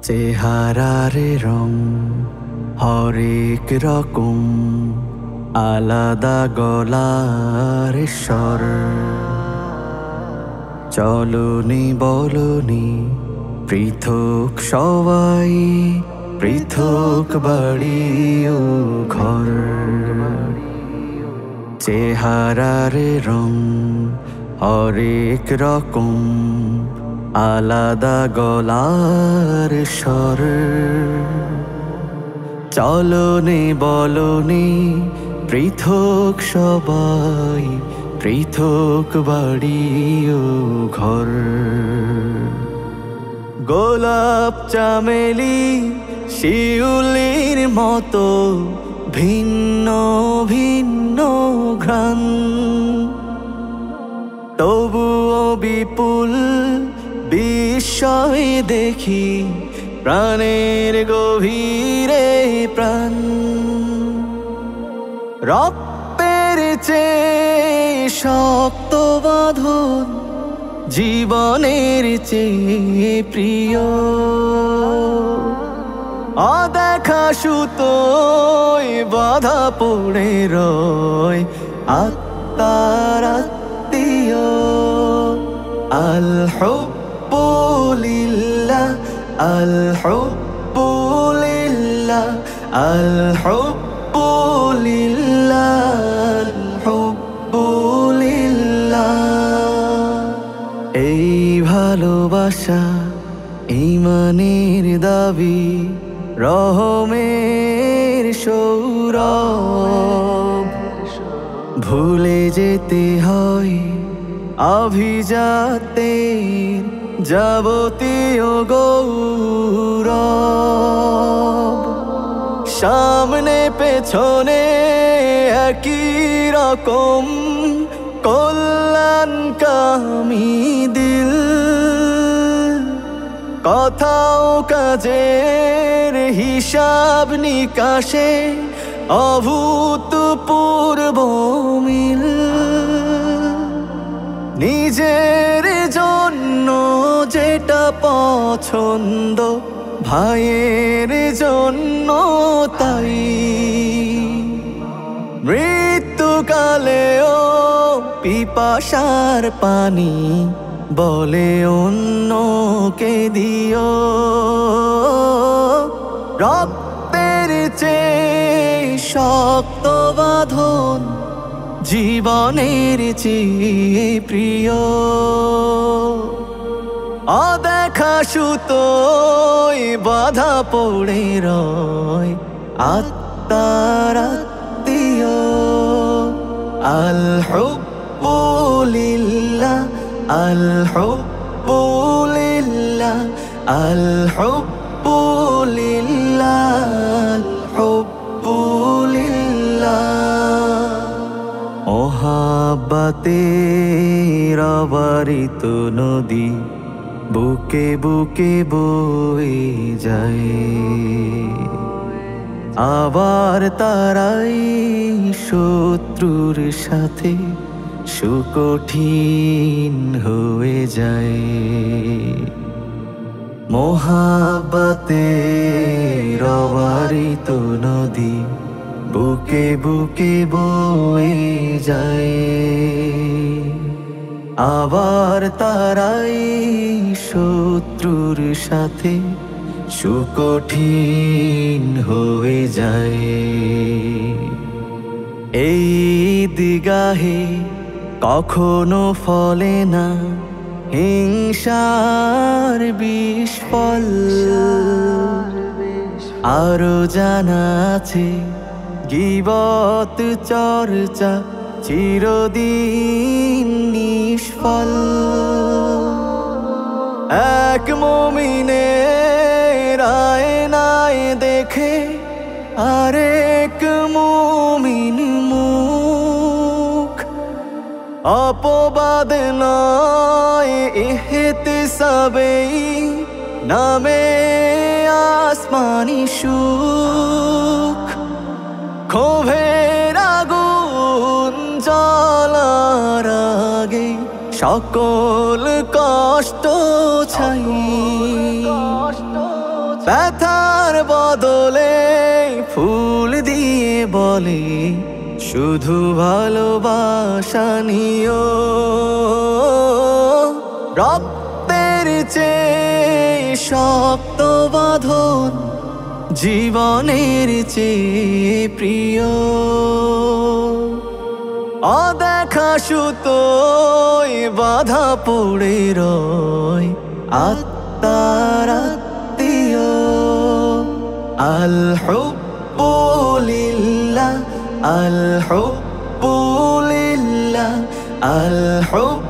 চেহারার রং হরেক রকম, আলাদা গলার স্বর। চলনি বলনি পৃথক সবাই, পৃথক বাড়ি ও ঘর। চেহারার রং হরেক রকম, আলাদা গলার স্বর। চলনি বলনি পৃথক সবাই, পৃথক বাড়ি ও ঘর। গোলাপ চামেলি শিউলির মতো ভিন্ন ভিন্ন ঘ্রাণ, তবুও বিপুল বিস্ময় দেখি প্রাণের গভীরে প্রাণ। রক্তের চেয়ে শক্ত বাঁধন, জীবনের চেয়ে প্রিয়। অদেখা সুতোয় বাধা পড়ে রয় আত্মার আত্মীয়। আল হুব্বু লিল্লাহ, আল হুব্বু লিল্লাহ, আল হুব্বু লিল্লাহ, আল হুব্বু লিল্লাহ। এই ভালোবাসা ঈমানের দাবি, রহমের সৌরভ। ভুলে যেতে হয় অভিজাতের যাবতীয় গৌরব। সামনে পেছনে একই রকম কল্যাণকামী দিল। কথাও কাজের হিসাব নিকাশে অভূতপূর্ব মিল। নিজের জন্য যেটা পছন্দ, ভাইয়ের জন্য তাই। মৃত্যুকালেও পিপাসার পানি বলে অন্যকে দিও। রক্তের চেয়ে শক্ত বাঁধন, জীবনের চেয়ে প্রিয়। অদেখা সুতোয় বাধা পড়ে রয় আত্মার আত্মীয়। আল হুব্বু লিল্লাহ, আল হুব্বু লিল্লাহ, আল হুব্বু লিল্লাহ, আল হুব্বু লিল্লাহ। মোহাব্বতের অবারিত নদী বুকে বুকে বয়ে যায়, আবার তারাই শত্রুর সাথে সুকঠিন হয়ে যায়। মোহাব্বতের অবারিত নদী বুকে বুকে বয়ে যায়, আবার তারাই শত্রুর সাথে সুকঠিন হয়ে যায়। এই দিগাহে কখনো ফলে না হিংসার বিস্ফল। আরো জানা আছে গীবত চর্চা চিরদিন নিষ্ফল। এক মুমিনের আয়নায় দেখে আরেক মুমিন মুখ। অপবাদ নয় ইহতিসাবেই নামে আসমানি সুখ। ক্ষোভের আগুন জ্বলার আগে সকল কষ্ট ছাই। ব্যথার বদলে ফুল দিয়ে বলে শুধু ভালোবাসা নিও। রক্তের চেয়ে শক্ত বাঁধন জীবনের চেয়ে প্রিয়। অদেখা সুতোয় বাধা পড়ে রয় আত্মার আত্মীয়। আল হুব্বু লিল্লাহ, আল হুব্বু লিল্লাহ, আল হুব্বু